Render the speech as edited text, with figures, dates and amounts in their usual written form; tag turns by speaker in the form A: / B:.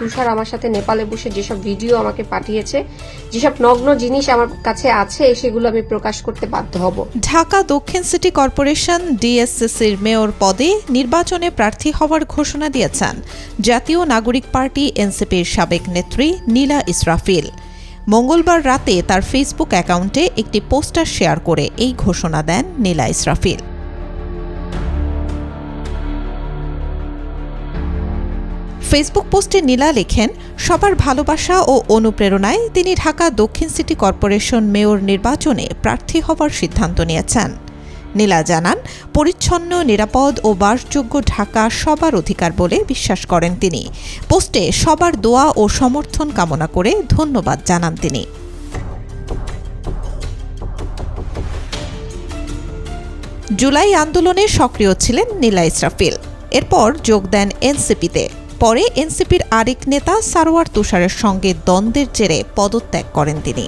A: তুষার আমার সাথে নেপালে বসে যেসব ভিডিও আমাকে পাঠিয়েছে, যেসব নগ্ন জিনিস আমার কাছে আছে, সেগুলো আমি প্রকাশ করতে বাধ্য হব।
B: ঢাকা দক্ষিণ সিটি কর্পোরেশন ডিএসসিসির মেয়র পদে নির্বাচনে প্রার্থী হওয়ার ঘোষণা দিয়েছেন জাতীয় নাগরিক পার্টি এনসিপির সাবেক নেত্রী নীলা ইসরাফিল। মঙ্গলবার রাতে তার ফেসবুক অ্যাকাউন্টে একটি পোস্টার শেয়ার করে এই ঘোষণা দেন নীলা ইসরাফিল। ফেসবুক পোস্টে নীলা লেখেন, সবার ভালোবাসা ও অনুপ্রেরণায় তিনি ঢাকা দক্ষিণ সিটি কর্পোরেশন মেয়র নির্বাচনে প্রার্থী হওয়ার সিদ্ধান্ত নিয়েছেন। নীলা জানান, পরিচ্ছন্ন, নিরাপদ ও বাসযোগ্য ঢাকা সবার অধিকার বলে বিশ্বাস করেন তিনি। পোস্টে সবার দোয়া ও সমর্থন কামনা করে ধন্যবাদ জানান তিনি। জুলাই আন্দোলনে সক্রিয় ছিলেন নীলা ইসরাফিল। এরপর যোগ দেন এনসিপিতে। পরে এনসিপির আরেক নেতা সারোয়ার তুষারের সঙ্গে দ্বন্দ্বের জেরে পদত্যাগ করেন তিনি।